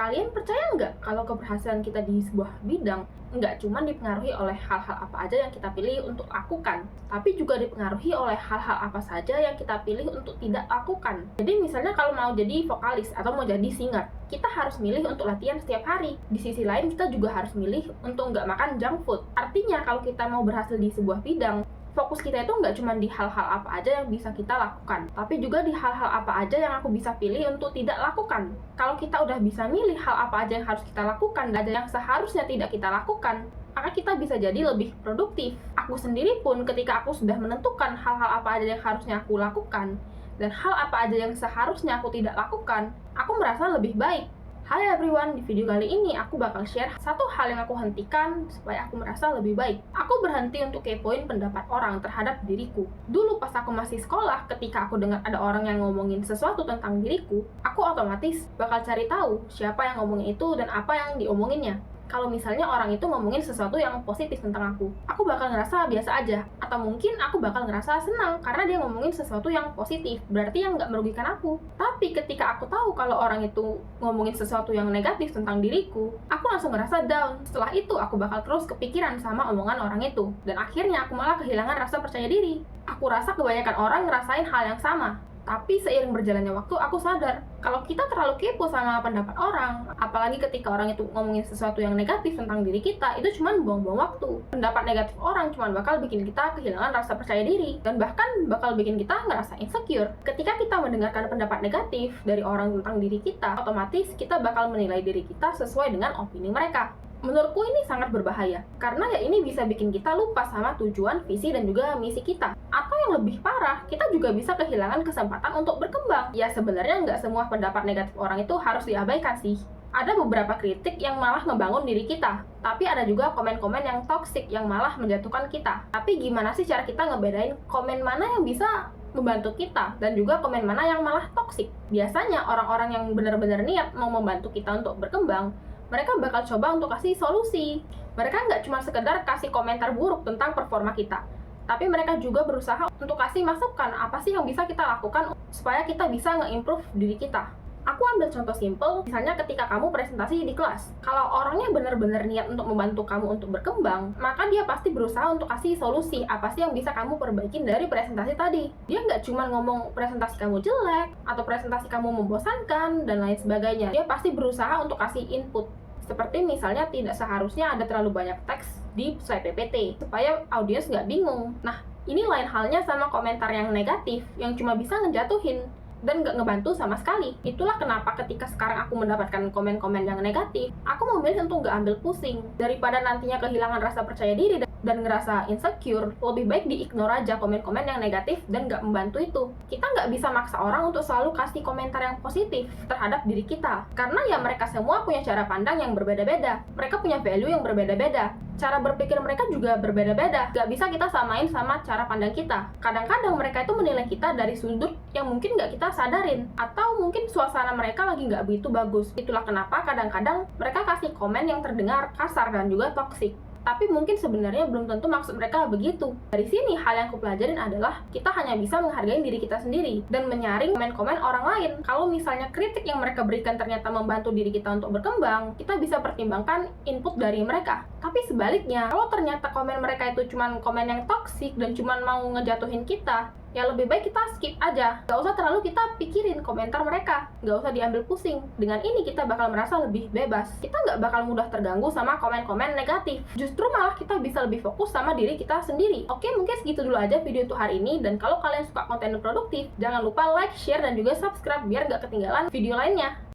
Kalian percaya nggak kalau keberhasilan kita di sebuah bidang nggak cuma dipengaruhi oleh hal-hal apa aja yang kita pilih untuk lakukan, tapi juga dipengaruhi oleh hal-hal apa saja yang kita pilih untuk tidak lakukan. Jadi misalnya kalau mau jadi vokalis atau mau jadi singer, kita harus milih untuk latihan setiap hari. Di sisi lain kita juga harus milih untuk nggak makan junk food. Artinya kalau kita mau berhasil di sebuah bidang, fokus kita itu nggak cuma di hal-hal apa aja yang bisa kita lakukan, tapi juga di hal-hal apa aja yang aku bisa pilih untuk tidak lakukan. Kalau kita udah bisa milih hal apa aja yang harus kita lakukan dan yang seharusnya tidak kita lakukan, maka kita bisa jadi lebih produktif. Aku sendiri pun ketika aku sudah menentukan hal-hal apa aja yang harusnya aku lakukan, dan hal apa aja yang seharusnya aku tidak lakukan, aku merasa lebih baik. Hai everyone, di video kali ini aku bakal share satu hal yang aku hentikan supaya aku merasa lebih baik. Aku berhenti untuk kepoin pendapat orang terhadap diriku. Dulu pas aku masih sekolah, ketika aku dengar ada orang yang ngomongin sesuatu tentang diriku, aku otomatis bakal cari tahu siapa yang ngomongin itu dan apa yang diomonginnya. Kalau misalnya orang itu ngomongin sesuatu yang positif tentang aku bakal ngerasa biasa aja. Atau mungkin aku bakal ngerasa senang karena dia ngomongin sesuatu yang positif, berarti yang nggak merugikan aku. Tapi ketika aku tahu kalau orang itu ngomongin sesuatu yang negatif tentang diriku, aku langsung ngerasa down. Setelah itu aku bakal terus kepikiran sama omongan orang itu. Dan akhirnya aku malah kehilangan rasa percaya diri. Aku rasa kebanyakan orang ngerasain hal yang sama. Tapi seiring berjalannya waktu, aku sadar kalau kita terlalu kepo sama pendapat orang, apalagi ketika orang itu ngomongin sesuatu yang negatif tentang diri kita, itu cuma buang-buang waktu. Pendapat negatif orang cuma bakal bikin kita kehilangan rasa percaya diri, dan bahkan bakal bikin kita ngerasa insecure. Ketika kita mendengarkan pendapat negatif dari orang tentang diri kita, otomatis kita bakal menilai diri kita sesuai dengan opini mereka. Menurutku ini sangat berbahaya, karena ya ini bisa bikin kita lupa sama tujuan, visi, dan juga misi kita. Atau yang lebih parah, kita juga bisa kehilangan kesempatan untuk berkembang. Ya sebenarnya nggak semua pendapat negatif orang itu harus diabaikan sih. Ada beberapa kritik yang malah ngebangun diri kita, tapi ada juga komen-komen yang toksik yang malah menjatuhkan kita. Tapi gimana sih cara kita ngebedain komen mana yang bisa membantu kita dan juga komen mana yang malah toksik? Biasanya orang-orang yang benar-benar niat mau membantu kita untuk berkembang, mereka bakal coba untuk kasih solusi. Mereka nggak cuma sekedar kasih komentar buruk tentang performa kita, tapi mereka juga berusaha untuk kasih masukan apa sih yang bisa kita lakukan supaya kita bisa nge-improve diri kita. Aku ambil contoh simple, misalnya ketika kamu presentasi di kelas. Kalau orangnya benar-benar niat untuk membantu kamu untuk berkembang, maka dia pasti berusaha untuk kasih solusi apa sih yang bisa kamu perbaikin dari presentasi tadi. Dia nggak cuma ngomong presentasi kamu jelek, atau presentasi kamu membosankan, dan lain sebagainya. Dia pasti berusaha untuk kasih input. Seperti misalnya tidak seharusnya ada terlalu banyak teks di slide PPT, supaya audiens nggak bingung. Nah, ini lain halnya sama komentar yang negatif, yang cuma bisa ngejatuhin dan nggak ngebantu sama sekali. Itulah kenapa ketika sekarang aku mendapatkan komen-komen yang negatif, aku memilih untuk nggak ambil pusing. Daripada nantinya kehilangan rasa percaya diri dan ngerasa insecure, lebih baik di-ignore aja komen-komen yang negatif dan nggak membantu itu. Kita nggak bisa maksa orang untuk selalu kasih komentar yang positif terhadap diri kita. Karena ya mereka semua punya cara pandang yang berbeda-beda. Mereka punya value yang berbeda-beda. Cara berpikir mereka juga berbeda-beda. Nggak bisa kita samain sama cara pandang kita. Kadang-kadang mereka itu menilai kita dari sudut yang mungkin nggak kita sadarin. Atau mungkin suasana mereka lagi nggak begitu bagus. Itulah kenapa kadang-kadang mereka kasih komen yang terdengar kasar dan juga toksik. Tapi mungkin sebenarnya belum tentu maksud mereka begitu. Dari sini hal yang aku pelajarin adalah kita hanya bisa menghargai diri kita sendiri dan menyaring komen-komen orang lain. Kalau misalnya kritik yang mereka berikan ternyata membantu diri kita untuk berkembang, kita bisa pertimbangkan input dari mereka. Tapi sebaliknya, kalau ternyata komen mereka itu cuma komen yang toksik dan cuma mau ngejatuhin kita, ya lebih baik kita skip aja. Gak usah terlalu kita pikirin komentar mereka. Gak usah diambil pusing. Dengan ini kita bakal merasa lebih bebas. Kita gak bakal mudah terganggu sama komen-komen negatif. Justru malah kita bisa lebih fokus sama diri kita sendiri. Oke, mungkin segitu dulu aja video untuk hari ini. Dan kalau kalian suka konten produktif, jangan lupa like, share, dan juga subscribe biar gak ketinggalan video lainnya.